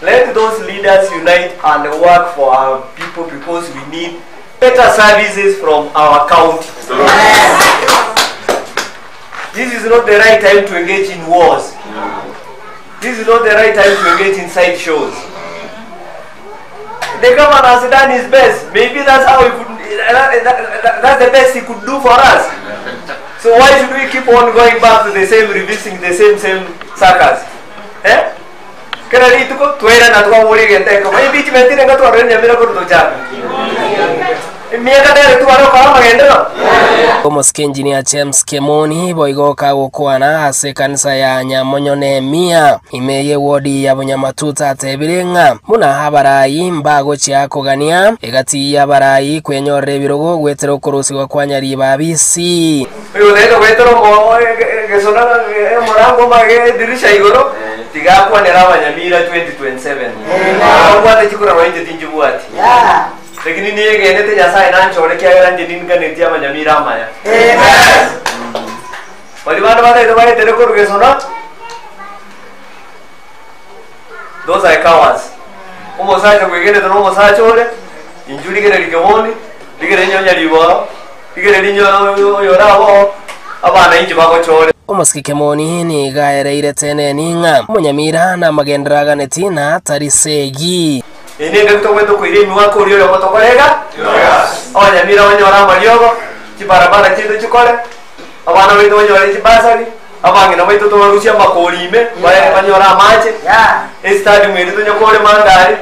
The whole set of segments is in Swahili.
Let those leaders unite and work for our people because we need better services from our county. This is not the right time to engage in wars. This is not the right time to engage in side shows. The government has done his best. Maybe that's how he could. That's the best he could do for us. So why should we keep on going back to the same, revisiting the same circus? Eh? Kena itu kok tuera na tuwa mori gente ko mai beach menti nenga tuwa renya mira ko to ja mia kada tuwa ro kama magende no Omoske engineer James Kemoni boigoka gukwana ase kanisa ya Nyamonyo Mia imeye wodi ya Bunyamatuta tebirenga muna habarayi mbago cia kugania egati ya barayi kwenyorre birogo gwetero kurusigwa kwa nyari babisi uyo lero gwetero mo gesona morango mage dirisha igoro tigakwa nera Banyamira 2027 ngwate chikura wainde tinjubuati lakini niye gene te Nyasaye nanchore kya nje ninga netia Banyamira amaya wali bana bana ito bana tere koruge sona those are cowards umo sacha kwegene to umo sacha ole injuri gene likemoni ligere nyonya libo ligere linyo yorabo abana inji bako chole Omoske Kemoni ni gaereire tene ninga Munyamira na magenderaga netina tarisegi ene ngakto kweto kwirimi wako uriyo yotokolega Abanyamira banyora mariogo chibarabara chindo chikole abana beto banyora chibasari abangina beto to barusia makolime banyora amache estadi mwere to nyokole mangari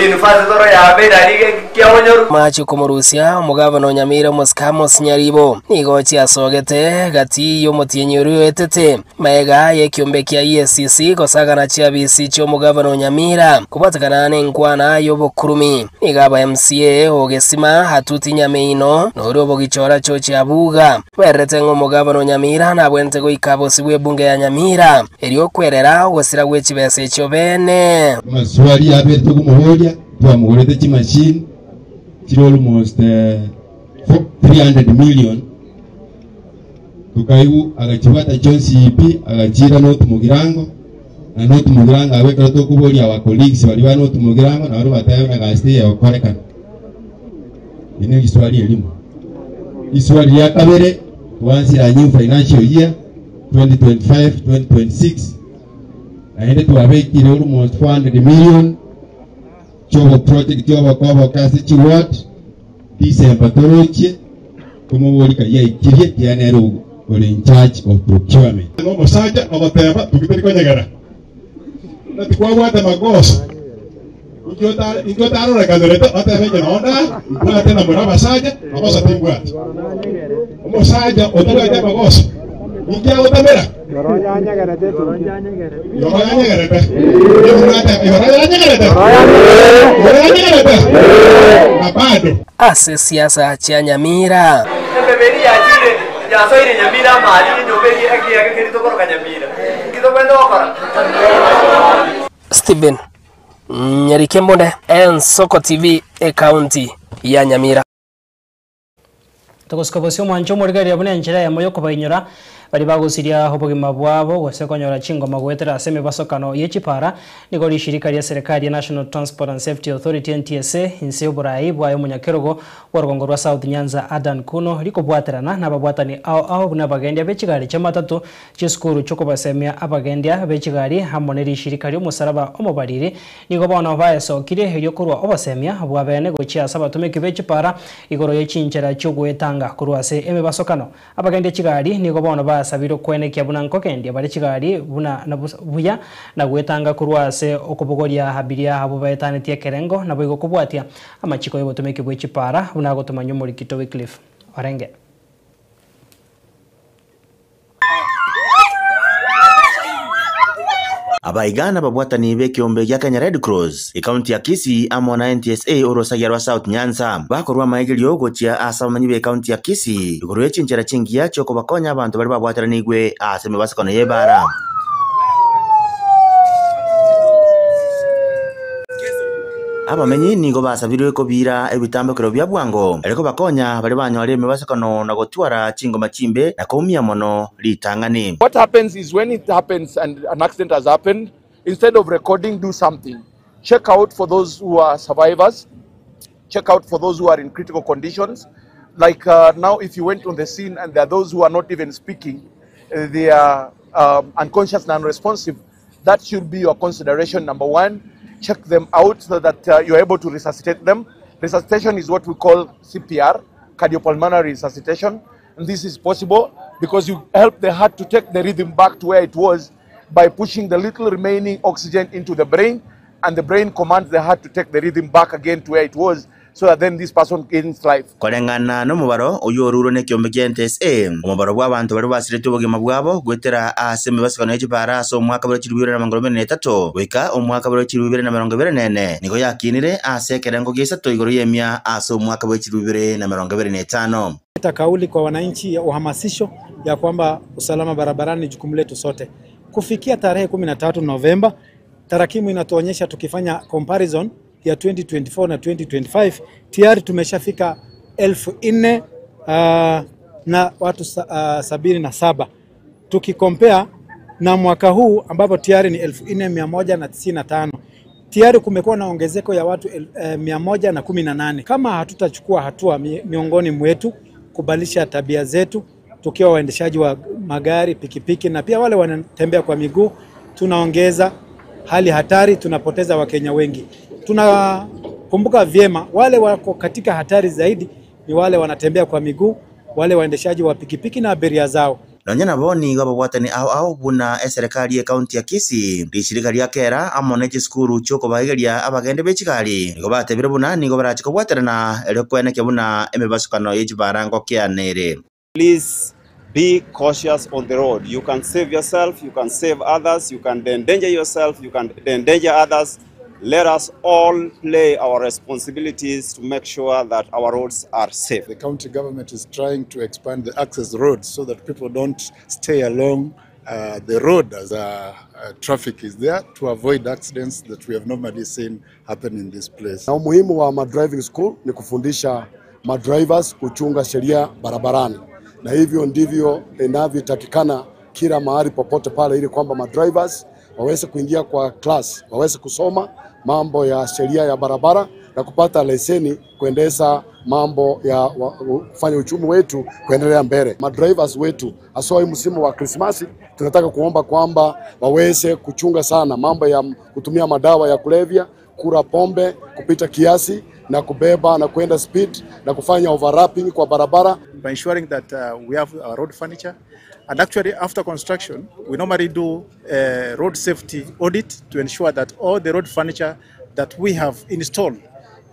university toro ya bedari kyabonyoru machi komurusia umugabano Nyamira Muskamos Nyaribo nigochi asogete gati yomotienyeru etete maega yekiombe kya ESCC kosagana chia BC cho mugabano Nyamira kubatakana nenkwana yobokurumi igaba MCA ogesima hatuti Nyameino norobo gichora cho chia buga werete ngo mugabano Nyamira na bwente go ikabo sibwe bunge ya Nyamira eriyo kwerera ogosira gwechibese cho bene maswali abeto kumuhoja twamugorete chimashini chiro almost 300 million tukaibu agachibata CP agachira no tumugirango na no tumugirango abekara to kuboria wa colleagues bali ba no tumugirango na bari batayona gasti ya korekana ine Kiswahili elimu Kiswahili ya kabere tuanzira new financial year 2025-2026 aende tuabekire almost 400 million chobo project chobo kwa kasi chiwat December toroche kumubori kaya ikirie tianero ole in charge of procurement no mosaja abateba tukiteri konyagara nati kwa wata magos Ingotaro rekadoreta atafeke naona kwa tena muraba saja akosa tingwati mosaja otoka magos Ingia utamera. Yoranya garete. Mapado. Ase siasa cha Nyamira. Beberi ya chile ya soire Nyamira mali nyobeli aki kerito koroka Nyamira. Kito kwenda wakora. Steven Nyarikembonde Ensoko TV county ya Nyamira. Tokoskobosio mwancho murigari abune njira ya moyo kubayinyora bari bagusiria hobogima bwabo gwesekonyora chingoma gwetera aseme basokano yechipara nigori shirika ya serikali ya National Transport and Safety Authority NTSA inse oburai bwayo munyakerogo wargongo rwa South Nyanza Adan Kuno liko bwaterana nababwatani ao buna bagendia bechigari chamatatu chiskuru choko basemia abagendia bechigari hamoneri shirika ryo musaraba omobarire nigo bana bayesokire hiryo kurwa obasemia bwabene gochia sabatumike bechipara igoro yechinchera chogwetanga kurwase eme basokano abagendia chigari nigo bana sabiro kwene kya buna nkokendi bari chigari buna buya na gwetanga kurwase okubogoria habiria abo bayetane tie kerengo na boigo kubwatia amachiko yobotomeke bwechipara buna gotomanyo muri Kito Wycliffe Orenge abaigana babwatani bekiombe gya Kenya Red Cross ikaunti ya Kisii amo na NTSA orosagia rwa South Nyanza bakorwa maigirio gochia asamanyi be ikaunti ya Kisii igoro yechinchera chingia choko bakonya abantu bari babwataranigwe aseme basakone yebara abamenyi nigo basabirwe ko bira ebitambokero bya bwango ariko bakonya bari banyore mebasakano na gotwara chingoma chimbe na kaumia mono litangani. What happens is when it happens and an accident has happened, instead of recording, do something. check out for those who are survivors, check out for those who are in critical conditions. Like now, if you went on the scene and there are those who are not even speaking, they are unconscious and unresponsive, that should be your consideration. Number one, check them out so that you're able to resuscitate them. Resuscitation is what we call CPR, cardiopulmonary resuscitation. And this is possible because you help the heart to take the rhythm back to where it was by pushing the little remaining oxygen into the brain, and the brain commands the heart to take the rhythm back again to where it was, so that then this person gains life. Kolengana no mubaro uyu oruro ne kiombe kya NTSA umubaro bwa bantu bari basirete ubugima bwabo gwetera aseme basikana y'Kipara so mwaka wa 2023 weka umwaka wa 2024 niko yakinire asekera ngo gisato igoro yemya aso mwaka wa 2025. Kauli kwa wananchi ya uhamasisho ya kwamba usalama barabarani jukumu letu sote. Kufikia tarehe 13 Novemba, tarakimu inatuonyesha tukifanya comparison ya 2024 na 2025 tayari tumeshafika 4,000 na watu 77. Tukikompea na mwaka huu ambapo tayari ni 4,195. Tayari kumekuwa na ongezeko ya watu 118. Kama hatutachukua hatua miongoni mwetu kubadilisha tabia zetu, tukiwa waendeshaji wa magari, pikipiki na pia wale wanatembea kwa miguu, tunaongeza hali hatari, tunapoteza Wakenya wengi. Tunakumbuka vyema wale wako katika hatari zaidi ni wale wanatembea kwa miguu, wale waendeshaji wa pikipiki na abiria zao. Nonyana boni gaba watani au buna serikali ya kaunti ya Kisii rishirika lya kera amoneje skuru choko bahigeria abagende bechikali niko batebire buna niko barachiko bwaterana elekwene kebuna emebasukano y'Kipara kya nere. Please be cautious on the road. You can save yourself, you can save others, you can endanger yourself, you can endanger others. Let us all play our responsibilities to make sure that our roads are safe. The county government is trying to expand the access roads so that people don't stay along the road as traffic is there, to avoid accidents that we have normally seen happen in this place. Na umuhimu wa driving school ni kufundisha drivers kuchunga sheria barabarani, na hivyo ndivyo inavyotakikana kila mahali popote pale, ili kwamba drivers waweze kuingia kwa class, waweze kusoma mambo ya sheria ya barabara na kupata leseni kuendesha mambo ya kufanya uchumi wetu kuendelea mbele. Drivers wetu hasa msimu wa Christmas tunataka kuomba kwamba waweze kuchunga sana mambo ya kutumia madawa ya kulevya, kula pombe kupita kiasi na kubeba na kwenda speed na kufanya overlapping kwa barabara. By ensuring that we have our road furniture, and actually after construction we normally do a road safety audit to ensure that all the road furniture that we have installed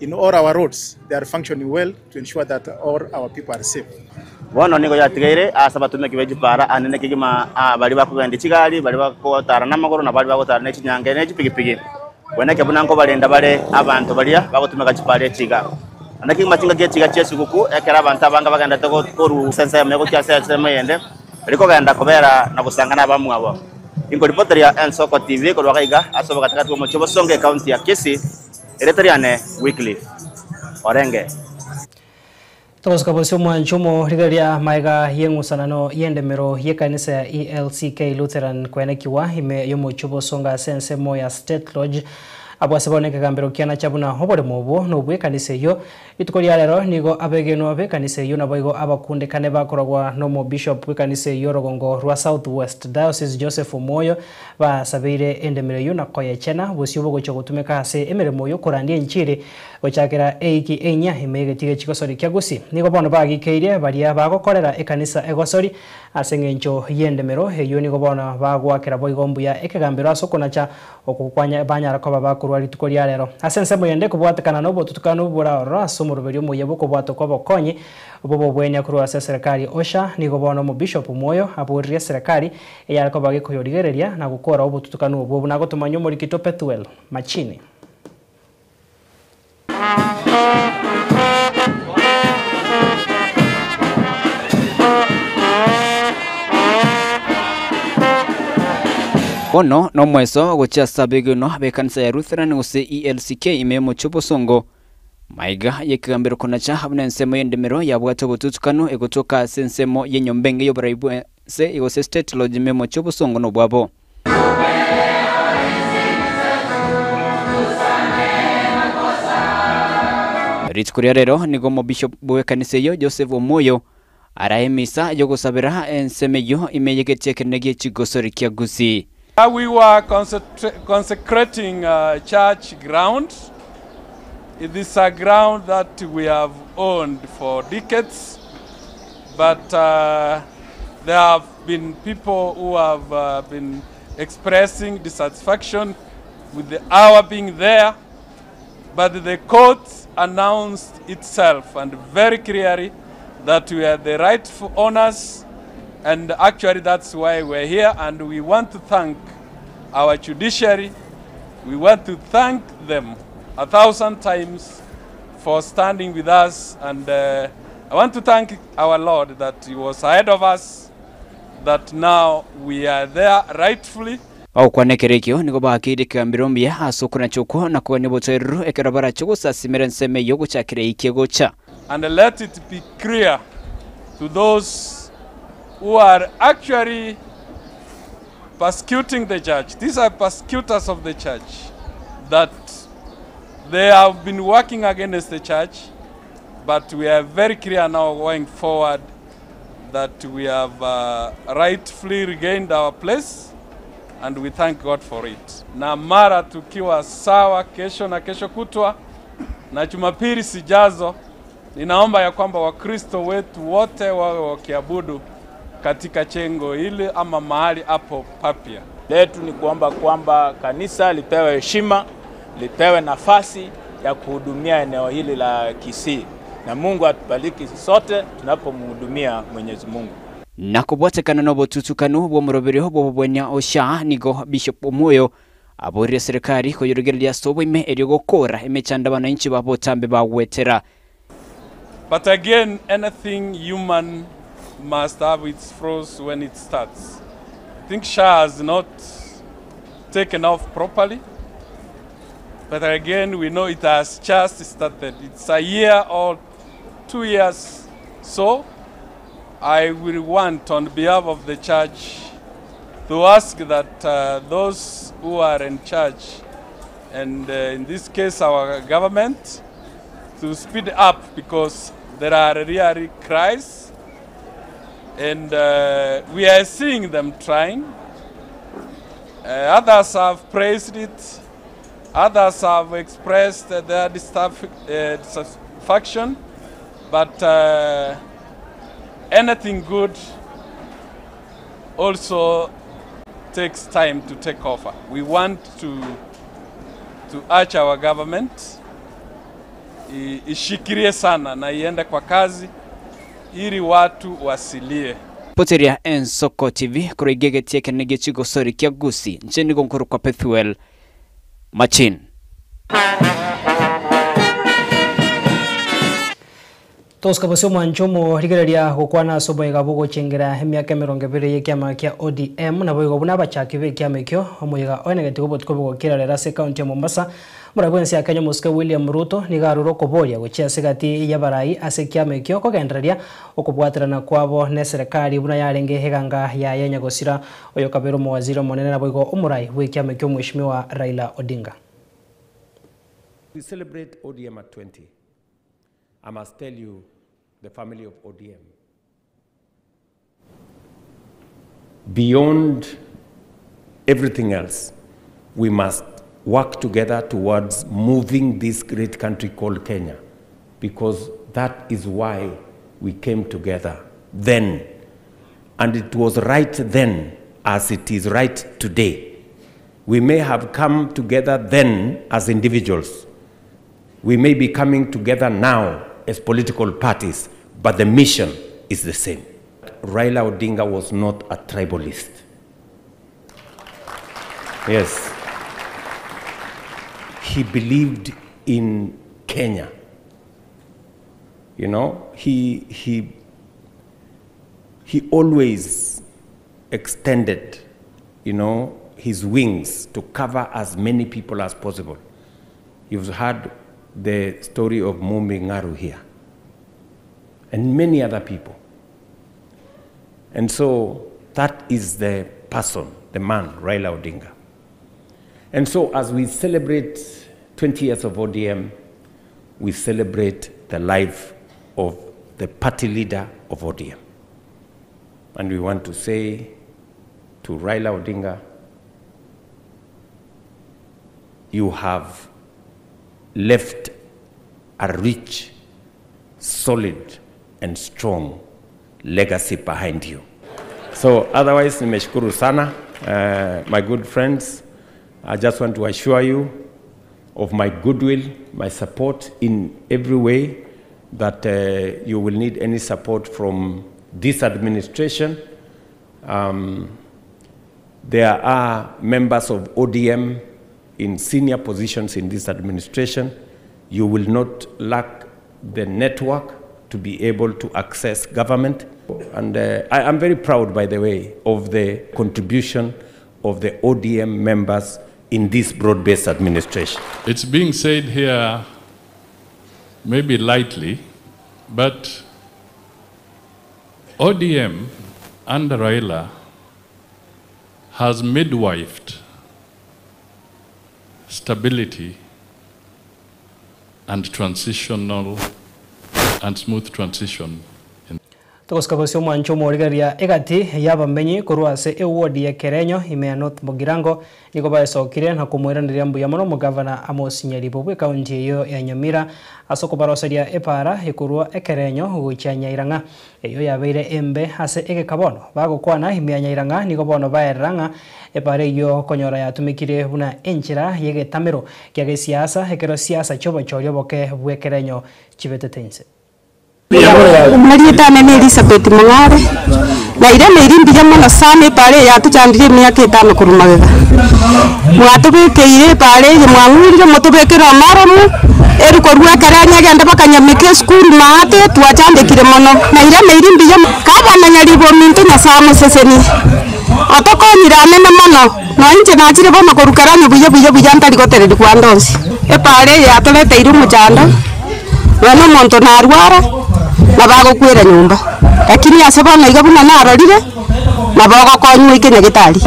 in all our roads, they are functioning well, to ensure that all our people are safe. Wono niko yatigere asaba tumeke b'Kipara anene kigima bali bakugenda kigali bali bakotara namagoro na bali bakotara n'ekinyange n'ekipigipigi weneke bunanko balenda bale abantu balia bakotumeka Kipara ekiga anaki machinga gechiga chesikuku ekera abantu abanga bagenda toko koru sensa yameko kyase semeyende liko ganda kobera na kusangana abamu abo ingo reporter ya Ensoko TV ko lwakaiga asoba katikati ko mochobo songe county ya Kisii ereteriane weekly orenge Toska bosio mwanchumo rigaria maiga yengusanano yendemero yekanisa ya ELCK Lutheran kwenekiwa ime yomochobo songa sense moya State Lodge abwaseboneke kambero kiana chabuna hobore mobo nobwe kanisa yo itukori alero nigo abegeno abe kanisa yo naboigo abakunde kane bakoragwa no bishop kanisa yo rogongo rwa South West Diocese Joseph Moyo ba sabire endemero yo nakoye chena bosio bogo chogotumeka ase emeremo yo korandie nchire gochakera eiki enya imege tige chikosori kyagusi nigo bono bagikeire baria bagokorera ekanisa egosori asengencho yendemero heyo nigo bono bagwakera boigombu ya ekegambero asokonacha okukwanya banyara ko babakurwari tukori lero asense moyende kubwatakana no botutukano bura raso muruberio moyebo kubwato ko bokonye bobo bwenya kurwa serikali osha nigo bono mu bishop Moyo aburire serikali eyarako bage kuyorigereria na gukora obututukano bobo nago tumanyo muri kito Petuel machini Ono no mweso gocha sabegeno bekanisa ya Lutheran use ELCK imemo chopo songo maiga yekigambero konacha habuna nsemo yendemero yabwato bututukano egotoka sensemo yenyombenge yobraibu se igose State Lodge memo chopo songo no bwabo ritukuria rero nigo mubishop bwe kanisa yo Joseph Omoyo arahemisa yo gusabira ensemeyo imeyegetie kenege chigosori kya Gusii. We were consecrating church ground. It is a ground that we have owned for decades, but there have been people who have been expressing dissatisfaction with our being there, but the court announced itself and very clearly that we are the rightful owners, and actually that's why we're here, and we want to thank our judiciary. We want to thank them 1,000 times for standing with us, and I want to thank our Lord that He was ahead of us, that now we are there rightfully. Au kwa nekerekio niko bakiri kambiromia asukuna choko na kwa niboteru ekerabara choko sasimira nseme yogo chakire ikiegocha. And let it be clear to those who are actually persecuting the church. These are persecutors of the church, that they have been working against the church, but we are very clear now going forward that we have rightfully regained our place, and we thank God for it. Na mara tukiwa sawa kesho na kesho kutwa na Jumapili sijazo, ninaomba ya kwamba Wakristo wetu wote wawe wakiabudu katika chengo hili ama mahali hapo papia. Letu ni kuomba kwamba kanisa lipewe heshima, lipewe nafasi ya kuhudumia eneo hili la Kisii. Na Mungu atubariki sote tunapomhudumia Mwenyezi Mungu. Nakobwatekana nobotutukanu bwo murobere bwo bwenya osha nigo Bishop Omoyo aborire serikali ko yorogereria sobo ime erigokora emechanda bananchi babotambe bagwetera. But again, anything human must have its flaws when it starts. I think SHA has not taken off properly. But again, we know it has just started. It's a year or 2 years. So I will want, on behalf of the church, to ask that those who are in charge, and in this case our government, to speed up, because there are really cries, and we are seeing them trying. Others have praised it. Others have expressed their dissatisfaction, but anything good also takes time to take over. We want to urge our government ishikirie sana na iende kwa kazi ili watu wasilie. Poteria Ensoko TV kuregegetie kenege chigosori kya Gusii ncheni gonkuru kwa Pethuel Machin. Toska bose mwanchomo rigereria gukwana sobo igabugo chengera emyaka 20 ye kyama kya ODM na boigo buna bachaki be kyama kyo omuyiga onegete gobotko bugokira rera se county ya Mombasa muragwensi ya Kenya Muska William Ruto ni garuro koboria gochia segati ya barai ase kyama kyo kogendereria okubwatirana kwabo ne serikali buna yarenge heganga ya yenya gosira oyo kabero mu waziri monene na boigo umurai we kyama kyo mheshimiwa Raila Odinga. We celebrate ODM at 20. I must tell you, the family of ODM, beyond everything else, we must work together towards moving this great country called Kenya, because that is why we came together then. And it was right then as it is right today. We may have come together then as individuals. We may be coming together now as political parties, but the mission is the same. Raila Odinga was not a tribalist. Yes. He believed in Kenya. You know, he always extended, you know, his wings to cover as many people as possible. You've heard the story of Mumbi Ngaru here, and many other people. And so that is the person, the man, Raila Odinga. And so as we celebrate 20 years of ODM, we celebrate the life of the party leader of ODM. And we want to say to Raila Odinga, you have left a rich, solid, and strong legacy behind you. So otherwise, nimeshukuru sana, my good friends. I just want to assure you of my goodwill, my support in every way, that you will need any support from this administration. There are members of ODM in senior positions in this administration. You will not lack the network to be able to access government. And I am very proud, by the way, of the contribution of the ODM members in this broad-based administration. It's being said here, maybe lightly, but ODM under Raila has midwifed stability and transitional and smooth transition. Tukoskabosio mwancho morigeria egati yabamenyi kuruase eward ya Kerenyo imea North Mugirango niko baesokire na kumwiranira mbuya muno mugavana Amos Nyaribo kaunti iyo ya Nyamira asoko baroseria epara ikurua ekerenyo guchanya iranga eyo yabeire embe ase egekabono bagokwana imea Nyairanga niko bono baeranga epare iyo konyora yatumikire buna enchira yegetamiro kya gesiasa ekero siasa chobo chorio boke bwekerenyo chibetetense. Marieta nene Elizabeth Mungare na ireme irimbiya muno sana pare yatuchandire myaka 5 kurumagega mwatubekeire pare mwangurire mutubekera maramu eruko rwekeranya genda bakanyamike school mate twachandikire muno na ireme irimbiya kabana Nyaribo mintu na samu seseni atokonyirane na muno na inje nachire bono kurukaranya buye ntari gotereri kwa ndonsi pare yatulete irumu chando wana monto na arwara na bagokwira nyumba lakini asabana igabuna narorire na bagokonywa ikenya gitari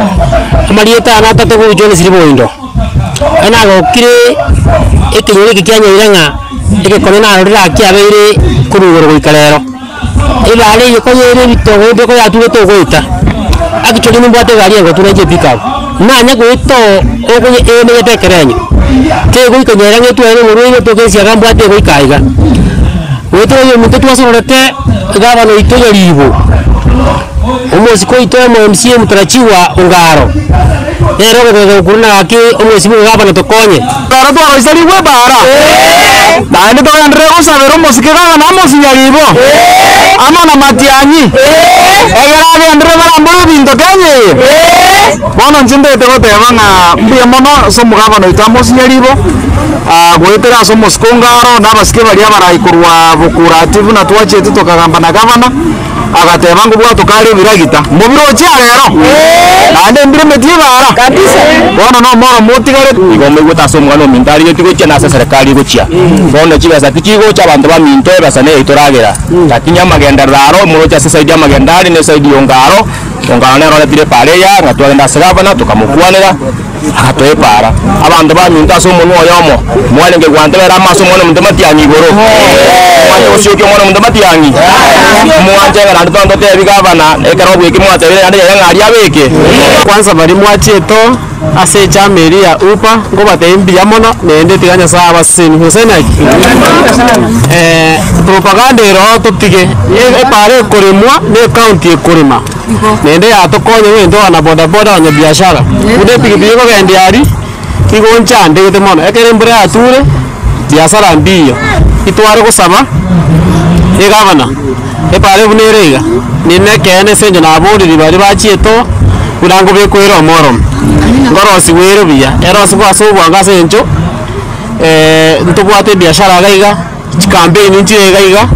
Marieta na tatu gujone siriboindo ana gokire ikinyori kikyanya iranga ikikone narorira akiabeire kurugoro guikarero ibale yikonyere bitogo ndiko yatuwe togoita akichori nimbwate gari ngo tureje pickup nanya gwito ogunye ene yetekerenyo ke guikonyera ngetwere muruire togesia gambwate guikaiga weto yo mutatu wasorete gavana ito Nyaribo omosi ko ito MCA mutarachiwa ungaro ero go kuruna aki omosi mu gavana tokonye bara to isari we bara bande to andre ko sabero omosi ke gavana Amos Nyaribo ama na matianyi egara andre bara mbo bindo kenye bono njinde te go te banga mbuya mono so mu gavana ito Amos Nyaribo gwetera so muskongaro nabasike bali abarayikurwa bukurative na twache tutokagamba na gavana agateba ngo bwa tukari biragita mubiro cya rero ande ndire medibara kabisa bono no moro mutigare igombe gutaso mwana mintari yetigo cyana serikali gucia bono kibaza kikigo cy'abantu ba minto basane itoragera takinya magenda raro murocha society amagendari ne side yongaro ongana rora dire pare ya ngatwenda sagabana tukamukwanira akatoe para abantu ba minto so muntu oyomo mwana nge gwantera amaso mwana muntu matianyi goro mwana osyoke mwana muntu matianyi mwanje ngana ndo te bigabana ekaro bwiki mwatere ande yangari abeke kwanza bari mwacheto ase chameri ya upa ngo batembia mono nende tiganya saba sini husenaki propaganda ero tutige pare korimwa ne county korima nende ya tokonye wendo na boda boda nya biashara ude pigipigi ko gendiari kigoncha ndete mono ekere mbure ature biashara mbiyo itware kusaba egavana epare bunerega nine kene senjo na bodi bari bachieto kurango bekwera omorom ngorosi wero biya erosi kwasobwa ngasenjo ntubwate biashara gaiga campaign ntire gaiga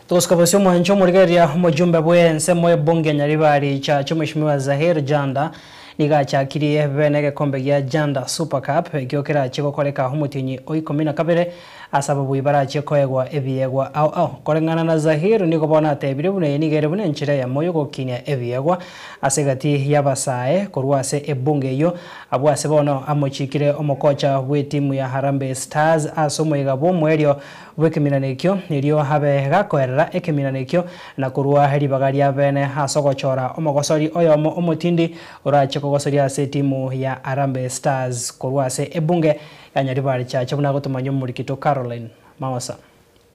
Tukoskabosio mwancho murigeria mujumbe bwense mwe bunge Nyaribari cha Mheshimiwa Zahir Janda nigachakirie bene gekombe gya Janda Super Cup gyokera chikokoreka humutinyi oikomina kabere asababu ibarache koegwa ebiegwa au korengana na Zahir niko bona tebire bune nigere bune nchira ya moyo gokinya ebiegwa asegati yabasae korwase ebunge yo abwase bono amochikire omokocha we timu ya Harambee Stars asomo igabo mwerio wekeminanekyo nilio habe gakoerera ekeminanekyo na kurwa heri bagari abene hasogochora omogosori oyomo omotindi urache kogosori ase timu ya Harambee Stars kurwase ebunge ya Nyaribari chache buna gotumanyo murikito Caroline Mawasa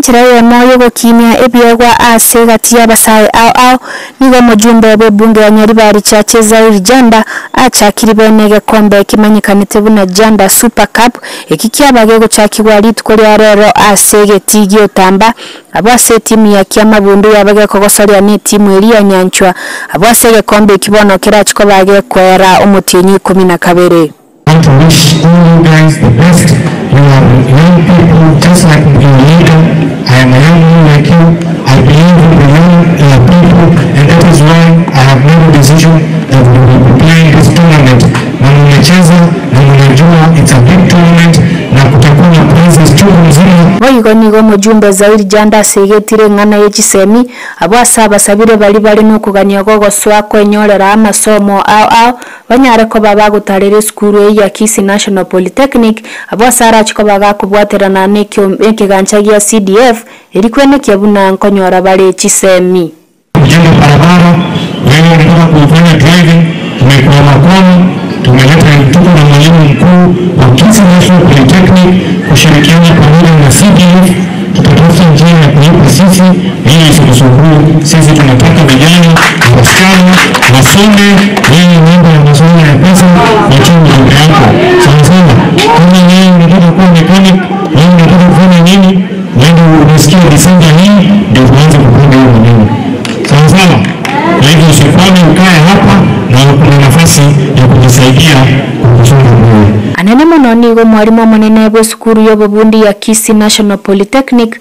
Chirayo moyo gokimia ebiegwa ase gati y'abasae au nigo mujumbe b'ebunge ya Nyaribari chache Zahir Janda achakiri bene gekombe kimanyikanite buna Janda Super Cup ekikyabage guchakirwa ritko lya rero ase getigi otamba abase timu ya Kiamabundu yabage kogosoria ni timu eri ya Nyanchwa abase gekombe kibono kirachiko bage kwera omutinyi 12. I want to wish all you guys the best. You are young people just like me. I am a young man like you. I believe in the young people, and that is why I have made a decision that we will be playing this tournament. Na mnacheza na mnajua it's a big tournament na kutakuwa na prizes chungu mzima. Wayigo nigo mujumbe Zahir Janda segetire ngana y'ekisemi abasaba sabire bali n'okuganya gogoswa kwenyorera amasomo au banyare ko baba gutarere skuru ya Kisii National Polytechnic abasara chiko baga kubwaterana n'ekyo ekigancha ya CDF erikwene kyabuna nkonyora bali ekisemi kujenga barabara wewe unataka kufanya driving tumekuwa makono tumeleta tuko na mwalimu mkuu wa Kisii National Polytechnic kushirikiana pamoja na CDF tutatafuta njia ya kulipa sisi ili isikusumbue sisi tunataka vijana wasichana wasome ili mambo ya masomo ya pesa na chungu mbele yako sana kama yeye unataka kuwa mechanic yeye unataka kufanya nini ndio unasikia Disemba hii ndio tuanze kupanga hiyo maneno sana kwa hivyo usifanye ukae hapa na kuna nafasi ya kujisaidia kuchunga moyo. Anene mononigo mwalimu munene bw'esukuru y'obubundi ya Kisii National Polytechnic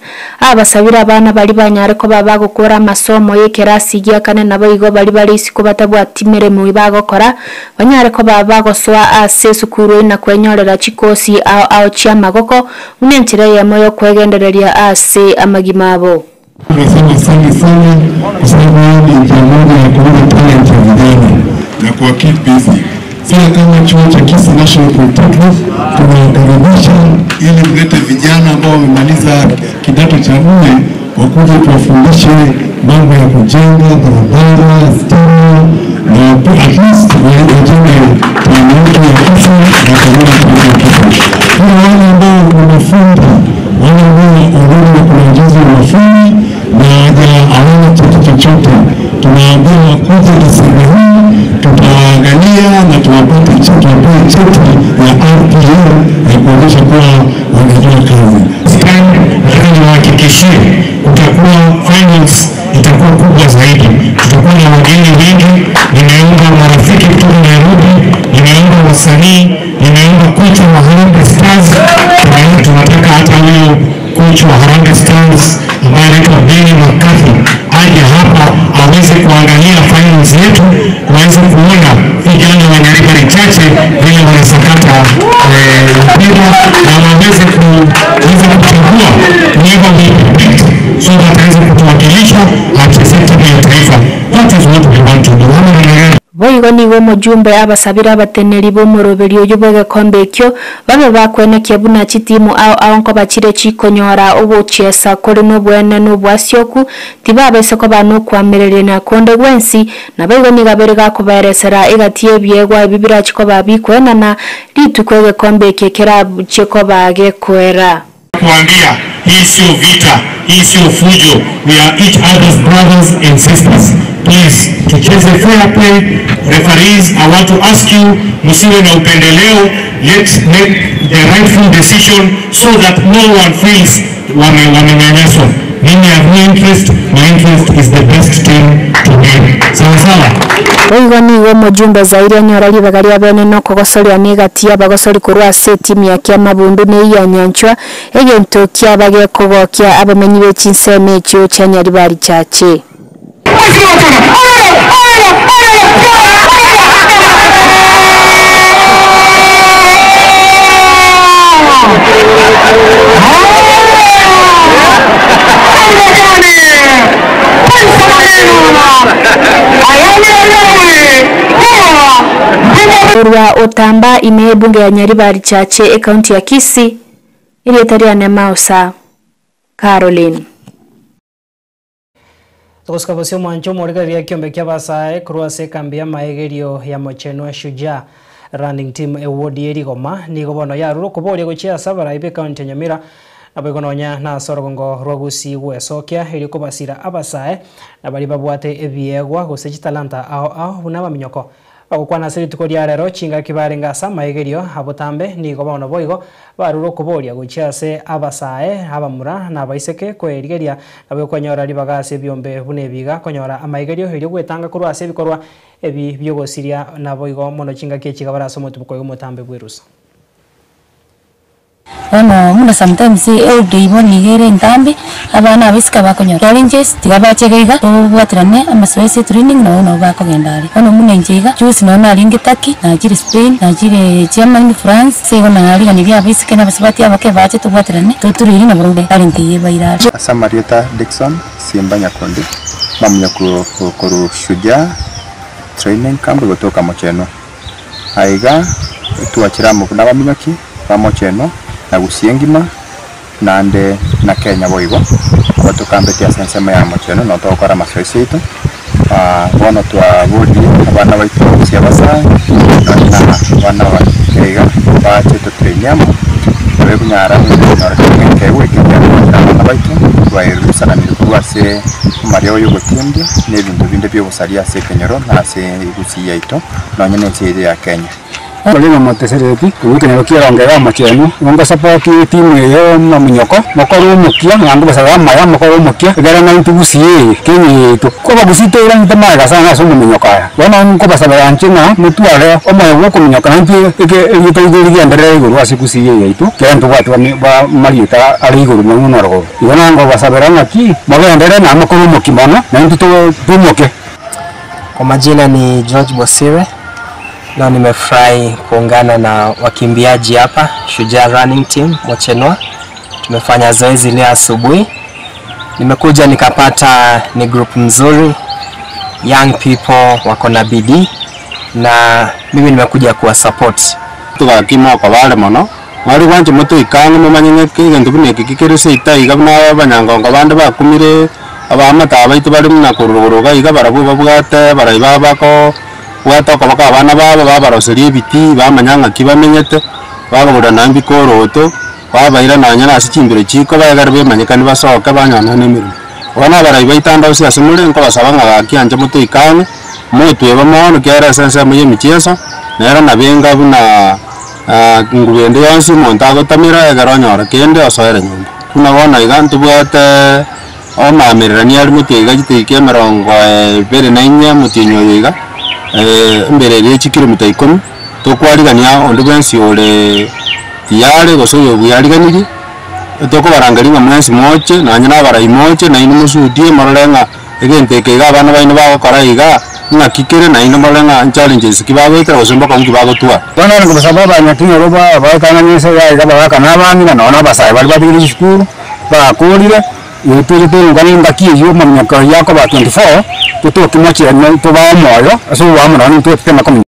abasabira abana bali banyare ko baba gukora amasomo y'ekerasi ya kane nabo igo bali isiko batabwatimere mu ibagokora banyare ko baba goswa ase sukuru na kwenyorera chikosi au chiamagoko unenchira yemoyo kwegendereria ase amagimabo. Tunasema sana kwa sababu ni pamoja na kuona talent ya vijana na kuwa keep busy. Sisi kama chuo cha Kisii National Polytechnic tunawakaribisha ili mlete vijana ambao wamemaliza kidato cha 4 wakuje tuwafundishe mambo ya kujenga barabara, stima na at least wajenge planeti ya Kisii na community ya Kisii. Kuna wale ambao wanafunzi wale ambao kuna ujuzi wa mafundi na hawana chochote chochote tunaambia wakuze Disemba hii tutawaangalia na tuwapate cheti ya RPO ya kuonyesha kuwa wanajua kazi. Nataka niwahakikishie kutakuwa finals itakuwa kubwa zaidi. Tutakuwa na wageni wengi, nimeomba marafiki kutoka Nairobi, nimeomba wasanii, nimeomba kocha wa Harambee Stars. Tunataka hata huyo kocha wa Harambee Stars ambaye anaitwa Benny McCarthy aje hapa aweze kuangalia finals yetu, waweze kuona vijana wa Nyaribari chache vile wanasakata mpira na waweze kuchagua never be picked so that aweze kutuwakilisha atuweze ya taifa. That is what we want to do. Boyigo niwe mujumbe abasabira abateneri bo muroberi oyubege kombe kyo babe bakwene kyabuna chitimu au nko bachire chikonyora obuchesa kuri no bwene no bwasyoku tibabe seko banu kwamerere na konde gwensi na boyigo nigabere gakuberesera igatie byegwa bibira chiko babikwena na litukwege kombe kekera chiko bage kwera kuambia hii sio vita, hii sio fujo. We are each other's brothers and sisters. Please, tucheze fair play. Referees, I want to ask you, msiwe na upendeleo. Let's make the rightful decision so that no one feels wamenyanyaswa. Mimi have no interest. My interest is the best team to win. Sawa sawa. Oigo niwe mujumbe Zahir nyorali bagaria bene no kogosoria negatia bagosori kurwa se timu ya Kiamabundu ne ya Nyanchwa egento kya bage kogokia abamenyi bechinseme cyo cha Nyaribari chache. kurwa Otamba ime bunge ya Nyaribari chache kaunti ya Kisii ili tariane Mausa Caroline. Toskabosio mwancho morigaria kiombe kia basae kurwa se kambia maegerio ya Mocheno Shujaa running team ewodi erigoma ni gobono ya ruro kuboria gochia sabara ibe county Nyamira abegononya na sorogongo rwagusi gwesokia iri kubasira abasae nabali babwate ebiegwa gose talanta ao unaba minyoko bagukwana siri tukoria rero chinga kibarenga sama egerio abotambe ni gobono boigo baruro kuboria gochia se abasae abamura na baiseke kwerigeria nabwe kwanyora libagase byombe bunebiga konyora amaigerio iri gwetanga kurwa se bikorwa ebi byogosiria nabo igo mono chinga kechi kabara somo tubuko mutambe bwerusa muna sometimes everyday morning here ntambi abana abisika bakonyora challenges tigabachegeiga tubwatirane amasoesi training no bakogendari muna njeiga juice no naringe Turkey na jiri Spain na jiri Germany France sego na aliga ni bya abisika na basabati abake bache tubwatirane tuturiri na burunde arintiye baira Samarieta Dixon Simba Nyakondi mamya ku Shujaa training camp gotoka Mocheno aiga tuachira mu na baminyaki ba Mocheno na gusiengima nande na Kenya boigo batukambetia sensema ya Mocheno no tokora masoesi itu bono twa bodi abana baitu cia basa na bana wa keiga bache tutreniamo bebe kunyara na kewe na baitu twaerusa na mirwase Mario yo gotimbia ne bintu binde byo busaria se Kenyoro na se gusiya ito no nyene chede ya Kenya Olema matesereti kuwekenya bakirongera Mocheno ngo support team yo mamunyoko mokoro mukia ngandu basaba maya mokoro mukia gara na ntugusiye kenyi to ko bagusite ira ntamaga sana so munyoko ya wana ngo basaba anchina mutwale omaye wo kumunyoka nti eke yitogirigia ndere iguru asikusiye yaitu kento watu ba marieta ari iguru muno rogo wana ngo basaba ngaki magendere na mokoro mukimana na ntuto tumuke. Kwa majina ni George Bosire na nimefurahi kuungana na wakimbiaji hapa Shujaa running team Mocheno. Tumefanya zoezi leo asubuhi. Nimekuja nikapata ni group nzuri, young people wako na bidii na mimi nimekuja kuwa support. Tukakima kwa wale mono wali wanje moto ikanga mumanyenge kintu bine kikirese itayiga na banyangongo bande bakumire abamata abaitu bali muna kururuga iga barabu babwate baraiba bako wata ko baka abana babo babaroseri biti bamanyanga kibamenyete bagobura nambi koroto babaira nanya na sikimbire chiko bagarbe manyekani basoka banyana nemiro wana baraiba itanda usi asimule nko basabanga gakianje moto ikanga moto yebamo kera sense muye michezo nera nabenga buna ngubende yansi montago tamira egaronyora kende osoere nyumba kuna wana igantu bwate omamerera ni ari mutiga gitike merongo bere nanya mutinyo yiga mbere ri kilomita 10 tokwarigania ondu bensi ole tiyare gosoyo buyariganiri toko barangaringa mwezi moche na nyana bara imoche na ino musudie marenga egente kega abana baino bagokora iga ngakikire na ino marenga challenges kibabeka gosomba kwa ngibago twa bana ngo basaba banyatinyo roba bakana nyese ya iga baka nabandi na nona basai bali batigiri shukuru bakurire yutiri ngani ndaki yo mamnyaka yako ba 24 tuto kimoche no to ba moyo aso wa mona ni to tema kom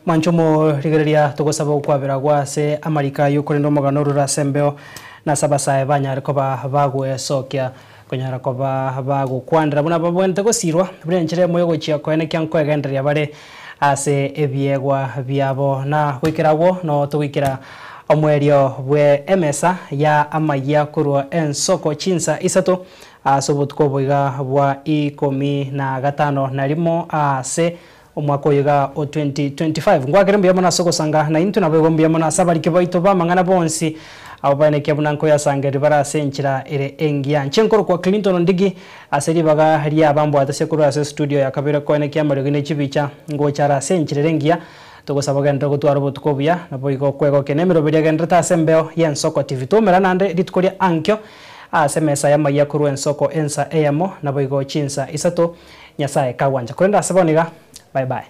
manchomo rigereria tugosaba ukwabira gwase Amerika yukorendo magano rura sembeo na sabasae banyariko bagwe sokia konyara ko bagukwandira buna babwente gosirwa burenjere moyo gochia kwene kyankwegенderia bare ase ebiegwa byabo na gwikirawo no tugikira omwerio bwe emesa ya amaya kurwa ensoko chinsa isato asobutko boiga bwa 15 na limo ase omwaka oyiga o 2025 ngwakire mbiyamo na soko sanga na intu nabego mbiyamo na sabari kibaito ba mangana bonsi abane kyabunanko ya sangeri bara senchira ere engia nchenkoro kwa Clinton ndigi aseri baga hali abambo atasekuru ase studio ya kabira ko ene kyamaro gine chibicha ngo chara senchira engia togosabaga ndo gutwara butukobya naboigo kwego kenemero biriga ndata sembeo ya Nsoko TV tomera nande litkoria ankyo asemesa ya maya kuru Nsoko ensa eyamo naboigo chinsa isato nyasaye kawanja kwenda saboniga bye bye.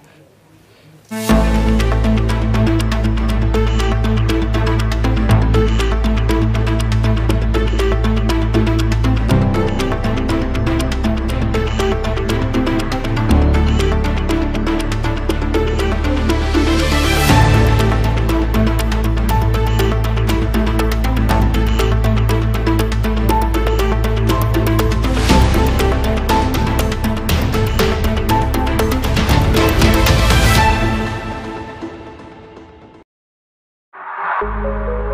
Thank you.